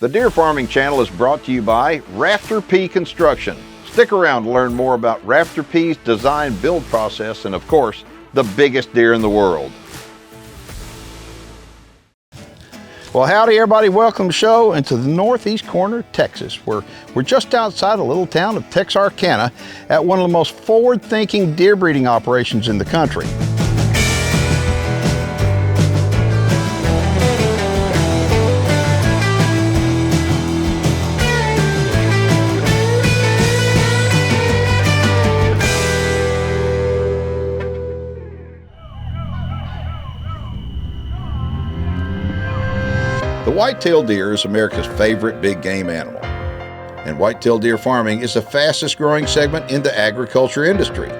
The Deer Farming Channel is brought to you by Rafter P Construction. Stick around to learn more about Rafter P's design build process and, of course, the biggest deer in the world. Well, howdy everybody, welcome to the show into the northeast corner of Texas, where we're just outside a little town of Texarkana at one of the most forward-thinking deer breeding operations in the country. The white-tailed deer is America's favorite big game animal, and white-tailed deer farming is the fastest growing segment in the agriculture industry.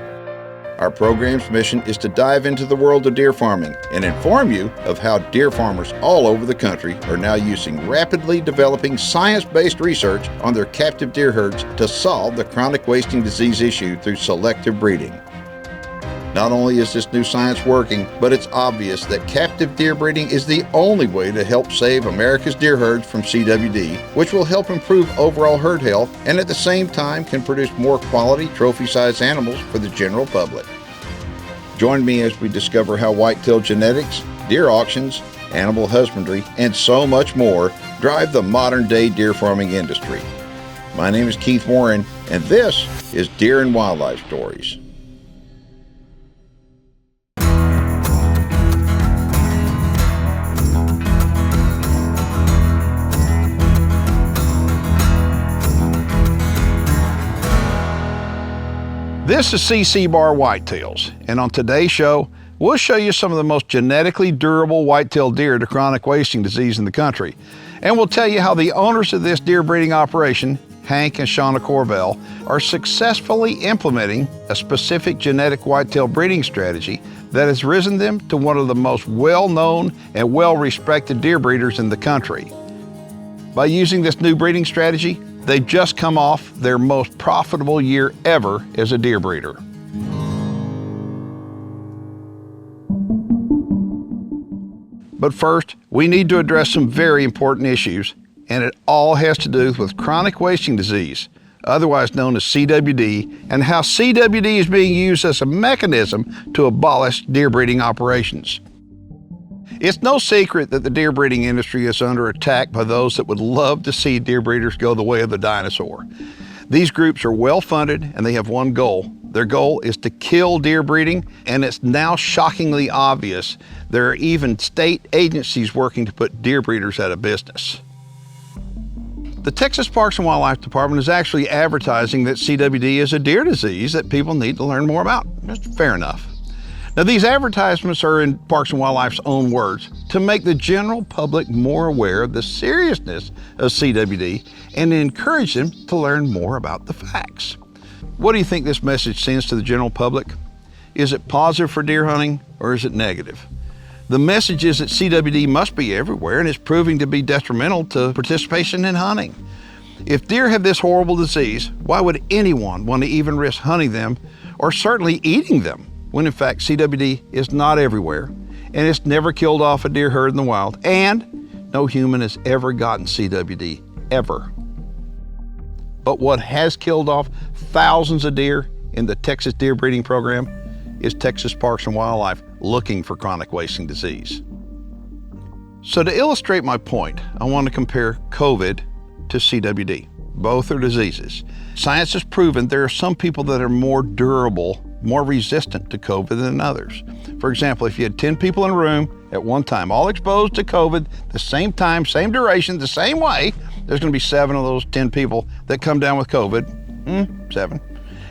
Our program's mission is to dive into the world of deer farming and inform you of how deer farmers all over the country are now using rapidly developing science-based research on their captive deer herds to solve the chronic wasting disease issue through selective breeding. Not only is this new science working, but it's obvious that captive deer breeding is the only way to help save America's deer herds from CWD, which will help improve overall herd health and at the same time can produce more quality trophy-sized animals for the general public. Join me as we discover how whitetail genetics, deer auctions, animal husbandry, and so much more drive the modern-day deer farming industry. My name is Keith Warren, and this is Deer and Wildlife Stories. This is CC Bar Whitetails, and on today's show, we'll show you some of the most genetically durable white-tailed deer to chronic wasting disease in the country. And we'll tell you how the owners of this deer breeding operation, Hank and Corbell, are successfully implementing a specific genetic whitetail breeding strategy that has risen them to one of the most well-known and well-respected deer breeders in the country. By using this new breeding strategy, they've just come off their most profitable year ever as a deer breeder. But first, we need to address some very important issues, and it all has to do with chronic wasting disease, otherwise known as CWD, and how CWD is being used as a mechanism to abolish deer breeding operations. It's no secret that the deer breeding industry is under attack by those that would love to see deer breeders go the way of the dinosaur. These groups are well funded and they have one goal. Their goal is to kill deer breeding, and it's now shockingly obvious there are even state agencies working to put deer breeders out of business. The Texas Parks and Wildlife Department is actually advertising that CWD is a deer disease that people need to learn more about. That's fair enough. Now, these advertisements are in Parks and Wildlife's own words to make the general public more aware of the seriousness of CWD and encourage them to learn more about the facts. What do you think this message sends to the general public? Is it positive for deer hunting or is it negative? The message is that CWD must be everywhere and is proving to be detrimental to participation in hunting. If deer have this horrible disease, why would anyone want to even risk hunting them or certainly eating them? When in fact CWD is not everywhere, and it's never killed off a deer herd in the wild, and no human has ever gotten CWD, ever. But what has killed off thousands of deer in the Texas deer breeding program is Texas Parks and Wildlife looking for chronic wasting disease. So to illustrate my point, I want to compare COVID to CWD. Both are diseases. Science has proven there are some people that are more durable, more resistant to COVID than others. For example, if you had 10 people in a room at one time, all exposed to COVID, the same time, same duration, the same way, there's gonna be 7 of those 10 people that come down with COVID, 7.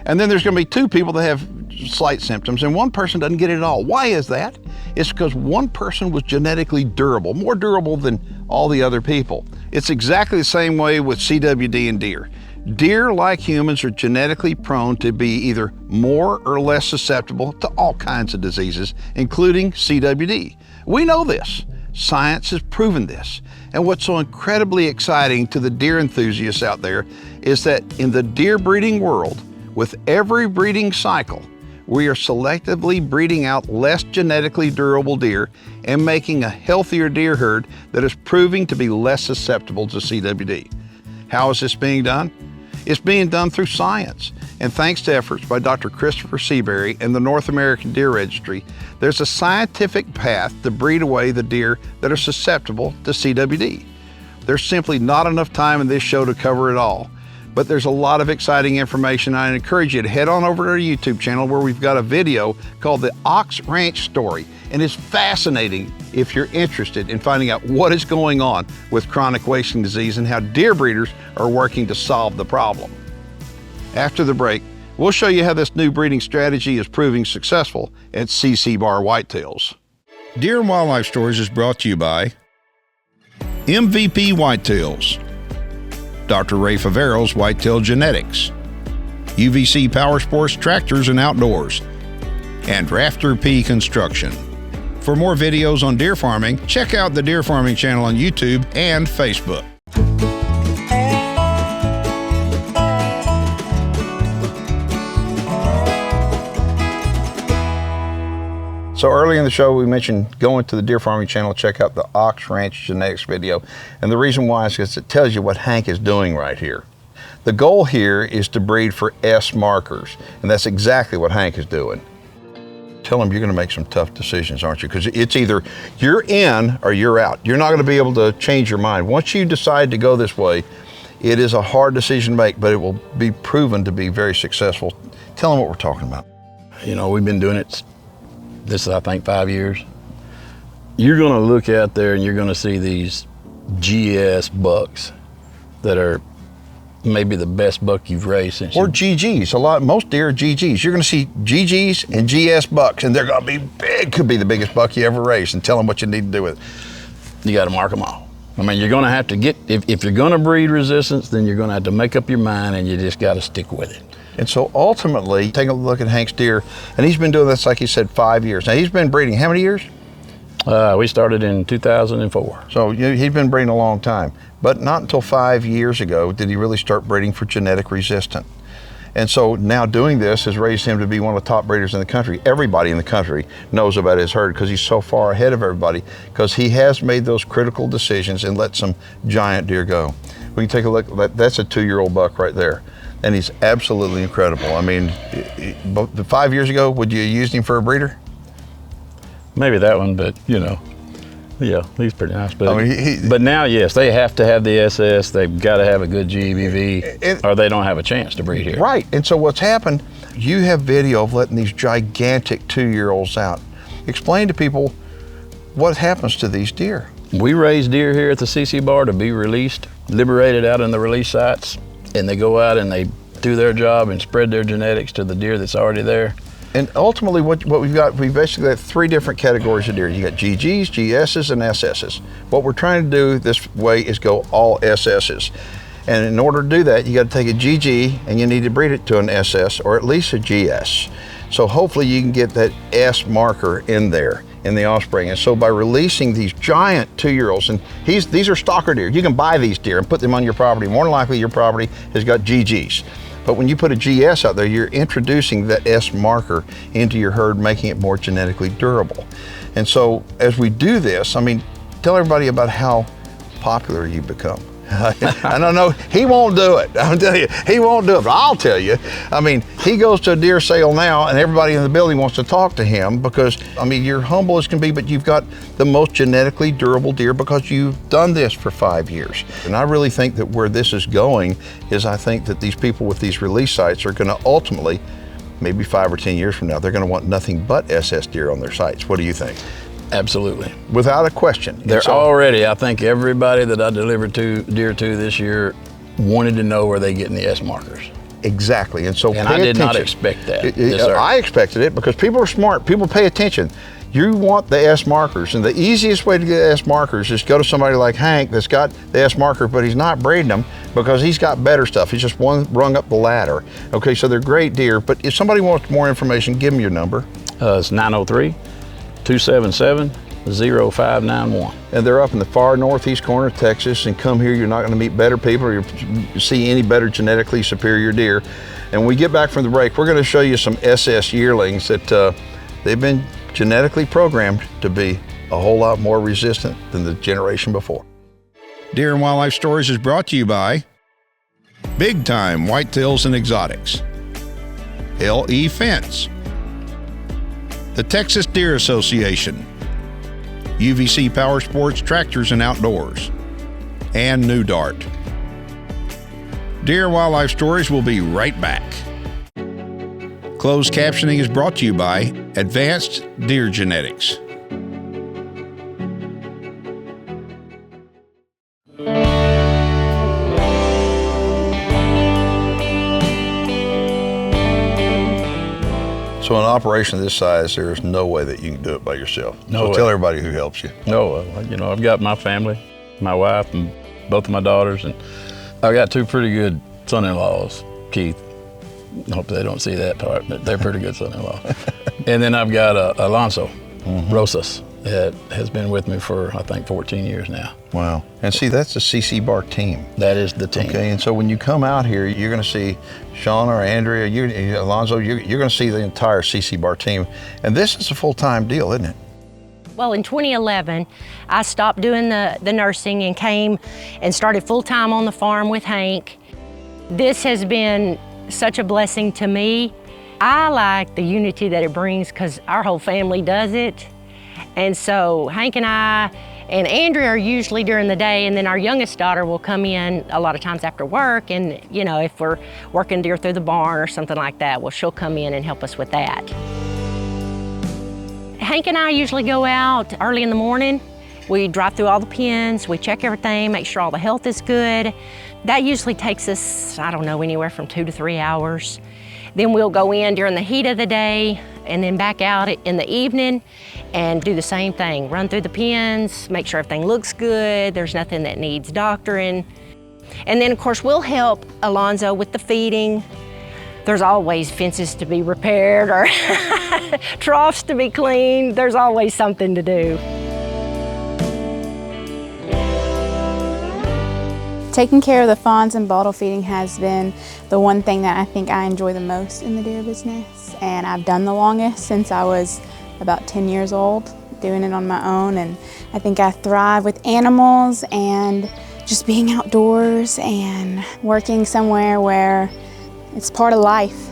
And then there's gonna be 2 people that have slight symptoms and 1 person doesn't get it at all. Why is that? It's because 1 person was genetically durable, more durable than all the other people. It's exactly the same way with CWD and deer. Deer, like humans, are genetically prone to be either more or less susceptible to all kinds of diseases, including CWD. We know this. Science has proven this. And what's so incredibly exciting to the deer enthusiasts out there is that in the deer breeding world, with every breeding cycle, we are selectively breeding out less genetically durable deer and making a healthier deer herd that is proving to be less susceptible to CWD. How is this being done? It's being done through science, and thanks to efforts by Dr. Christopher Seabury and the North American Deer Registry, there's a scientific path to breed away the deer that are susceptible to CWD. There's simply not enough time in this show to cover it all, but there's a lot of exciting information. I encourage you to head on over to our YouTube channel where we've got a video called The Ox Ranch Story, and it's fascinating if you're interested in finding out what is going on with chronic wasting disease and how deer breeders are working to solve the problem. After the break, we'll show you how this new breeding strategy is proving successful at CC Bar Whitetails. Deer and Wildlife Stories is brought to you by MVP Whitetails, Dr. Ray Favero's Whitetail Genetics, UVC Power Sports Tractors and Outdoors, and Rafter P Construction. For more videos on deer farming, check out the Deer Farming channel on YouTube and Facebook. So early in the show, we mentioned going to the Deer Farming channel, check out the Ox Ranch Genetics video. And the reason why is because it tells you what Hank is doing right here. The goal here is to breed for S markers, and that's exactly what Hank is doing. Tell him you're gonna make some tough decisions, aren't you? Because it's either you're in or you're out. You're not gonna be able to change your mind. Once you decide to go this way, it is a hard decision to make, but it will be proven to be very successful. Tell them what we're talking about. You know, we've been doing it, this is, I think, 5 years. You're gonna look out there and you're gonna see these GS bucks that are maybe the best buck you've raised since. Or GGs, most deer are GGs. You're gonna see GGs and GS bucks, and they're gonna be big, could be the biggest buck you ever raised, and tell them what you need to do with it. You gotta mark them all. I mean, you're gonna have to get, if you're gonna breed resistance, then you're gonna have to make up your mind and you just gotta stick with it. And so ultimately, take a look at Hank's deer, and he's been doing this, like he said, 5 years. Now he's been breeding how many years? We started in 2004. So he's been breeding a long time, but not until 5 years ago did he really start breeding for genetic resistant. And so now doing this has raised him to be one of the top breeders in the country. Everybody in the country knows about his herd because he's so far ahead of everybody, because he has made those critical decisions and let some giant deer go. We can take a look, that's a 2-year-old buck right there. And he's absolutely incredible. I mean, 5 years ago, would you have used him for a breeder? Maybe that one, but you know, yeah, he's pretty nice. But, I mean, but now, yes, they have to have the SS. They've got to have a good GEBV, or they don't have a chance to breed here. Right, and so what's happened, you have video of letting these gigantic 2-year-olds out. Explain to people what happens to these deer. We raise deer here at the CC Bar to be released, liberated out in the release sites, and they go out and they do their job and spread their genetics to the deer that's already there. And ultimately what we've got, we've basically got 3 different categories of deer. You got GGs, GSs, and SSs. What we're trying to do this way is go all SSs. And in order to do that, you got to take a GG and you need to breed it to an SS or at least a GS. So hopefully you can get that S marker in there in the offspring. And so by releasing these giant 2-year-olds, and these are stalker deer. You can buy these deer and put them on your property. More than likely your property has got GGs. But when you put a GS out there, you're introducing that S marker into your herd, making it more genetically durable. And so as we do this, I mean, tell everybody about how popular you become. I don't know, he won't do it. I'm telling you, he won't do it, but I'll tell you. I mean, he goes to a deer sale now and everybody in the building wants to talk to him because, I mean, you're humble as can be, but you've got the most genetically durable deer because you've done this for 5 years. And I really think that where this is going is I think that these people with these release sites are gonna ultimately, maybe 5 or 10 years from now, they're gonna want nothing but SS deer on their sites. What do you think? Absolutely. Without a question. They're already, I think everybody that I delivered deer to this year wanted to know where they getting the S markers. Exactly, and so I did not expect that. I expected it because people are smart, people pay attention. You want the S markers, and the easiest way to get S markers is go to somebody like Hank that's got the S marker, but he's not breeding them because he's got better stuff. He's just one rung up the ladder. Okay, so they're great deer, but if somebody wants more information, give them your number. It's 903-277-0591. And they're up in the far northeast corner of Texas, and come here, you're not gonna meet better people or you see any better genetically superior deer. And when we get back from the break, we're gonna show you some SS yearlings that they've been genetically programmed to be a whole lot more resistant than the generation before. Deer and Wildlife Stories is brought to you by Big Time Whitetails and Exotics, LE Fence, the Texas Deer Association, UVC Power Sports Tractors and Outdoors, and New Dart. Deer and Wildlife Stories will be right back. Closed captioning is brought to you by Advanced Deer Genetics. So an operation of this size, there's no way that you can do it by yourself. No way. Tell everybody who helps you. No, I've got my family, my wife, and both of my daughters, and I've got two pretty good son-in-laws, Keith. I hope they don't see that part, but they're pretty good son-in-law. And then I've got Alonso Rosas that has been with me for, I think, 14 years now. Wow. And see, that's the CC Bar team. That is the team. Okay, and so when you come out here, you're going to see Sean or Andrea, Alonzo, you're going to see the entire CC Bar team. And this is a full-time deal, isn't it? Well, in 2011, I stopped doing the nursing and came and started full-time on the farm with Hank. This has been such a blessing to me. I like the unity that it brings because our whole family does it. And so Hank and I and Andrea are usually during the day, and then our youngest daughter will come in a lot of times after work, and if we're working deer through the barn or something like that, well, she'll come in and help us with that. Hank and I usually go out early in the morning. We drive through all the pens, we check everything, make sure all the health is good. That usually takes us, I don't know, anywhere from 2 to 3 hours. Then we'll go in during the heat of the day and then back out in the evening and do the same thing. Run through the pens, make sure everything looks good, there's nothing that needs doctoring. And then of course we'll help Alonzo with the feeding. There's always fences to be repaired or troughs to be cleaned. There's always something to do. Taking care of the fawns and bottle feeding has been the one thing that I think I enjoy the most in the deer business. And I've done the longest since I was about 10 years old, doing it on my own. And I think I thrive with animals and just being outdoors and working somewhere where it's part of life.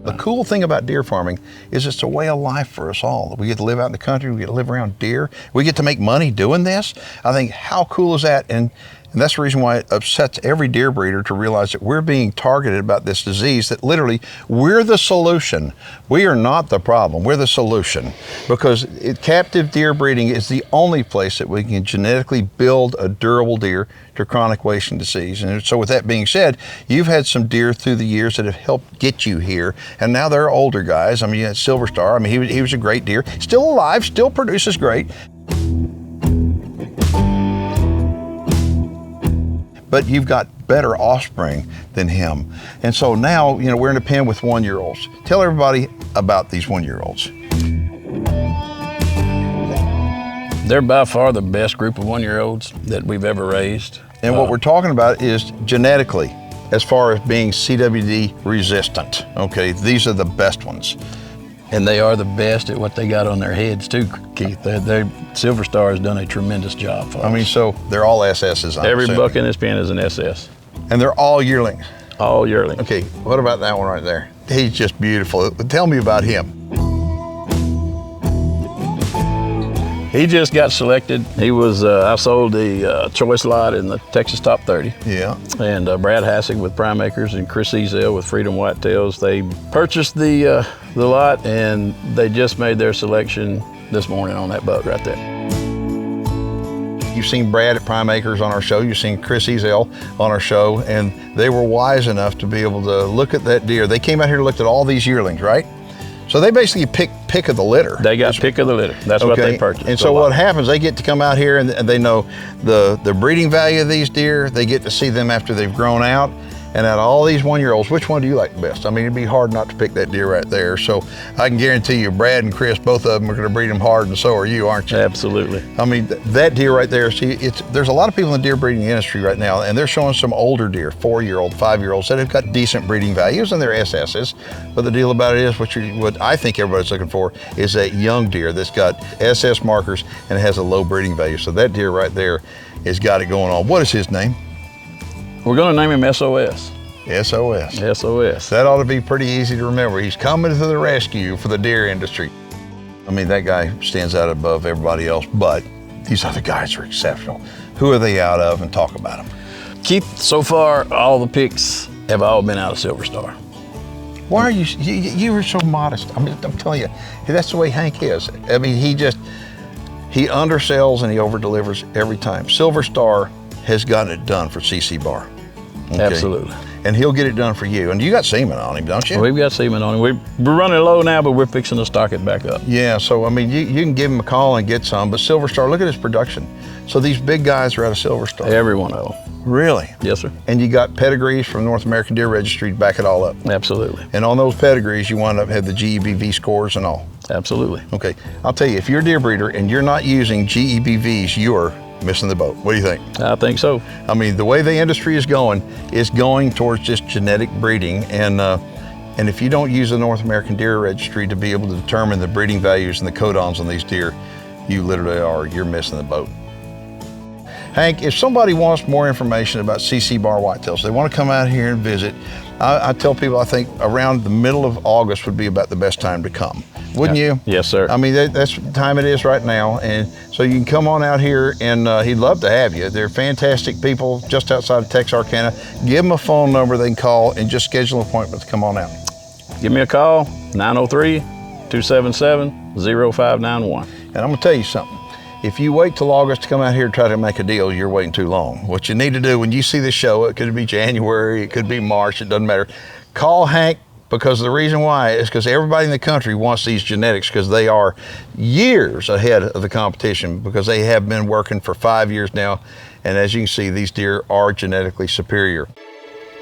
The cool thing about deer farming is it's a way of life for us all. We get to live out in the country, we get to live around deer, we get to make money doing this. I think, how cool is that? And that's the reason why it upsets every deer breeder to realize that we're being targeted about this disease, that literally we're the solution. We are not the problem, we're the solution. Because captive deer breeding is the only place that we can genetically build a durable deer to chronic wasting disease. And so with that being said, you've had some deer through the years that have helped get you here, and now they're older guys. I mean, you had Silver Star, I mean, he was a great deer, still alive, still produces great. But you've got better offspring than him. And so now, we're in a pen with 1-year-olds. Tell everybody about these 1-year-olds. They're by far the best group of 1-year-olds that we've ever raised. And what we're talking about is genetically, as far as being CWD resistant. Okay, these are the best ones. And they are the best at what they got on their heads too, Keith. Silver Star has done a tremendous job for us. I mean, so they're all SS's. Every buck in this pen is an SS. And they're all yearlings. All yearlings. Okay, what about that one right there? He's just beautiful. Tell me about him. He just got selected. He was, I sold the choice lot in the Texas Top 30. Yeah. And Brad Hassig with Prime Acres and Chris Ezel with Freedom Whitetails, they purchased the lot, and they just made their selection this morning on that buck right there. You've seen Brad at Prime Acres on our show, you've seen Chris Ezel on our show, and they were wise enough to be able to look at that deer. They came out here and looked at all these yearlings, right? So they basically pick of the litter. They got pick of the litter. That's what they purchased. And so what happens, they get to come out here and they know the breeding value of these deer. They get to see them after they've grown out. And out of all these 1-year-olds, which one do you like the best? I mean, it'd be hard not to pick that deer right there. So I can guarantee you, Brad and Chris, both of them are going to breed them hard, and so are you, aren't you? Absolutely. I mean, that deer right there, see, there's a lot of people in the deer breeding industry right now, and they're showing some older deer, 4-year-old, 5-year-olds, that have got decent breeding values, and they're SSs. But the deal about it is, what I think everybody's looking for is that young deer that's got SS markers and has a low breeding value. So that deer right there has got it going on. What is his name? We're going to name him SOS. SOS. SOS. That ought to be pretty easy to remember. He's coming to the rescue for the deer industry. I mean, that guy stands out above everybody else, but these other guys are exceptional. Who are they out of, and talk about them? Keith, so far, all the picks have all been out of Silver Star. Why are you were so modest. I mean, I'm telling you, that's the way Hank is. I mean, he undersells and he over-delivers every time. Silver Star has gotten it done for CC Bar. Okay? Absolutely. And he'll get it done for you. And you got semen on him, don't you? We've got semen on him. We're running low now, but we're fixing to stock it back up. Yeah, so I mean, you can give him a call and get some, but Silver Star, look at his production. So these big guys are out of Silver Star. Every one of them. Really? Yes, sir. And you got pedigrees from North American Deer Registry to back it all up. Absolutely. And on those pedigrees, you wind up having the GEBV scores and all. Absolutely. Okay, I'll tell you, if you're a deer breeder and you're not using GEBVs, you're missing the boat. What do you think? I think so. I mean, the way the industry is going towards just genetic breeding, and if you don't use the North American Deer Registry to be able to determine the breeding values and the codons on these deer, you literally you're missing the boat. Hank, if somebody wants more information about CC Bar Whitetails, they want to come out here and visit, I tell people I think around the middle of August would be about the best time to come. Wouldn't you? Yes, sir. I mean, that's the time it is right now. And so you can come on out here, and he'd love to have you. They're fantastic people just outside of Texarkana. Give them a phone number they can call and just schedule an appointment to come on out. Give me a call, 903-277-0591. And I'm gonna tell you something. If you wait till August to come out here and try to make a deal, you're waiting too long. What you need to do when you see this show, it could be January, it could be March, it doesn't matter. Call Hank, because the reason why is because everybody in the country wants these genetics, because they are years ahead of the competition, because they have been working for 5 years now. And as you can see, these deer are genetically superior.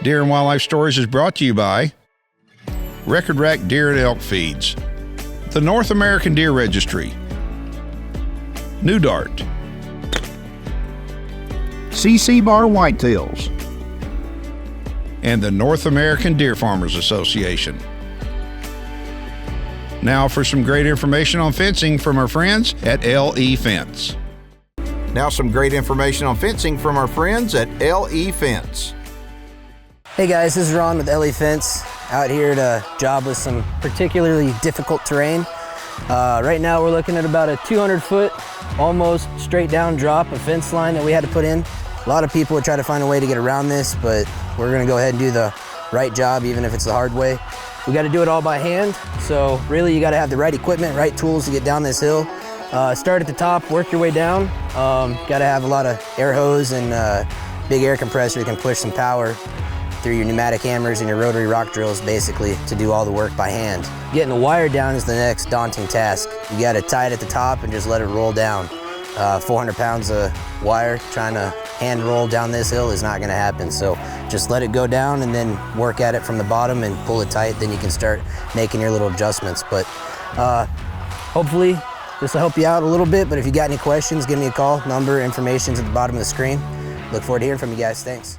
Deer and Wildlife Stories is brought to you by Record Rack Deer and Elk Feeds, the North American Deer Registry, New Dart, CC Bar Whitetails, and the North American Deer Farmers Association. Now for some great information on fencing from our friends at LE Fence. Now some great information on fencing from our friends at LE Fence. Hey guys, this is Ron with LE Fence, out here to job with some particularly difficult terrain. Right now we're looking at about a 200-foot, almost straight down drop of fence line that we had to put in. A lot of people would try to find a way to get around this, but we're gonna go ahead and do the right job, even if it's the hard way. We gotta do it all by hand, so really you gotta have the right equipment, right tools to get down this hill. Start at the top, work your way down. Gotta have a lot of air hose and big air compressor that can push some power through your pneumatic hammers and your rotary rock drills, basically, to do all the work by hand. Getting the wire down is the next daunting task. You gotta tie it at the top and just let it roll down. 400 pounds of wire, trying to hand roll down this hill is not gonna happen. So just let it go down and then work at it from the bottom and pull it tight, then you can start making your little adjustments. But hopefully this will help you out a little bit, but if you got any questions, give me a call. Number, information's at the bottom of the screen. Look forward to hearing from you guys, thanks.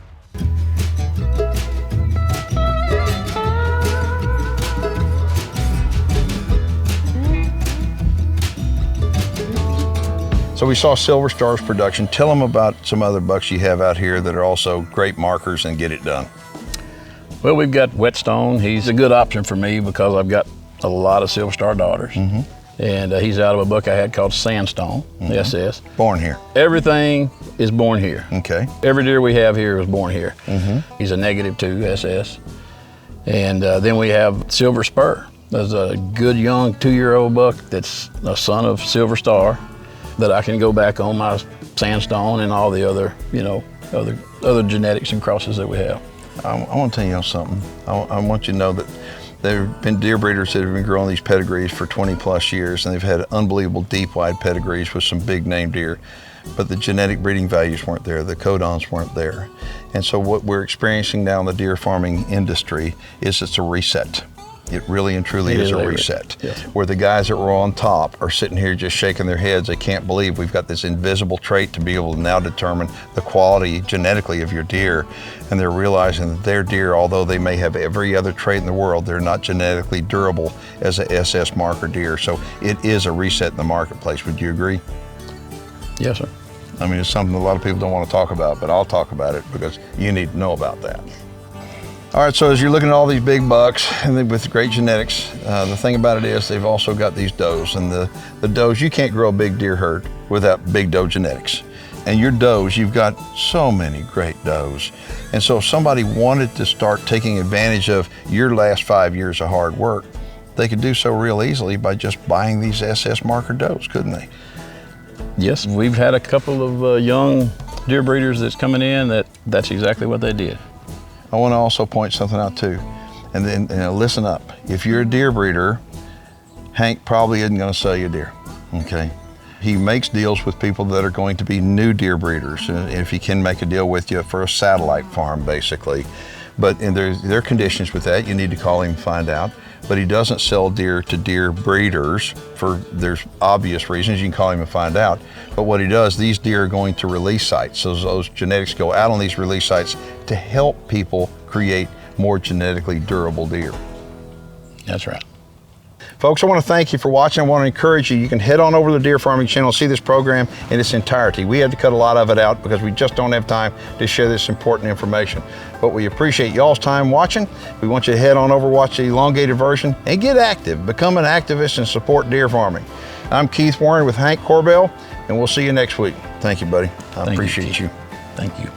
So we saw Silver Star's production. Tell them about some other bucks you have out here that are also great markers and get it done. Well, we've got Whetstone. He's a good option for me because I've got a lot of Silver Star daughters. And he's out of a buck I had called Sandstone, SS. Born here. Everything is born here. Okay. Every deer we have here is born here. He's a -2 SS. And then we have Silver Spur. There's a good young 2-year-old buck that's a son of Silver Star that I can go back on my Sandstone and all the other, other genetics and crosses that we have. I want to tell you something. I want you to know that there have been deer breeders that have been growing these pedigrees for 20 plus years, and they've had unbelievable deep, wide pedigrees with some big name deer. but the genetic breeding values weren't there, the codons weren't there. And so what we're experiencing now in the deer farming industry is it's a reset. It really and truly is a reset. Yes. Where the guys that were on top are sitting here just shaking their heads. They can't believe we've got this invisible trait to be able to now determine the quality genetically of your deer. And they're realizing that their deer, although they may have every other trait in the world, they're not genetically durable as a SS marker deer. So it is a reset in the marketplace. Would you agree? Yes, sir. I mean, it's something a lot of people don't want to talk about, but I'll talk about it because you need to know about that. All right, so as you're looking at all these big bucks and with great genetics, the thing about it is they've also got these does, and the does, you can't grow a big deer herd without big doe genetics. And your does, you've got so many great does. And so if somebody wanted to start taking advantage of your last 5 years of hard work, they could do so real easily by just buying these SS marker does, couldn't they? Yes, we've had a couple of young deer breeders that's coming in that's exactly what they did. I want to also point something out too, and then listen up. If you're a deer breeder, Hank probably isn't going to sell you a deer, okay? He makes deals with people that are going to be new deer breeders, if he can make a deal with you for a satellite farm, basically. But there are conditions with that. You need to call him and find out. But he doesn't sell deer to deer breeders there's obvious reasons. You can call him and find out. But what he does, these deer are going to release sites. So those genetics go out on these release sites to help people create more genetically durable deer. That's right. Folks, I want to thank you for watching. I want to encourage you. You can head on over to the Deer Farming Channel, see this program in its entirety. We had to cut a lot of it out because we just don't have time to share this important information. But we appreciate y'all's time watching. We want you to head on over, watch the elongated version, and get active. Become an activist and support deer farming. I'm Keith Warren with Hank Corbell, and we'll see you next week. Thank you, buddy. I appreciate you. Thank you.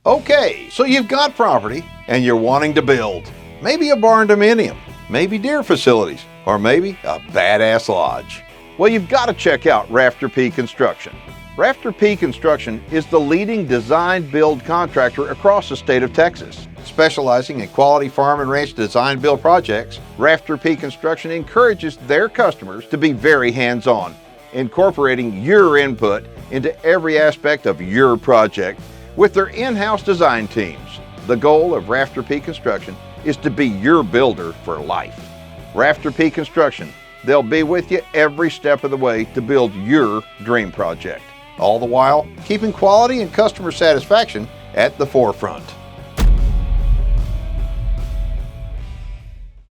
Okay, so you've got property and you're wanting to build. Maybe a barn dominium, maybe deer facilities, or maybe a badass lodge. Well, you've got to check out Rafter P Construction. Rafter P Construction is the leading design build contractor across the state of Texas. Specializing in quality farm and ranch design build projects, Rafter P Construction encourages their customers to be very hands-on, incorporating your input into every aspect of your project with their in-house design teams. The goal of Rafter P Construction is to be your builder for life. Rafter P Construction, they'll be with you every step of the way to build your dream project. All the while, keeping quality and customer satisfaction at the forefront.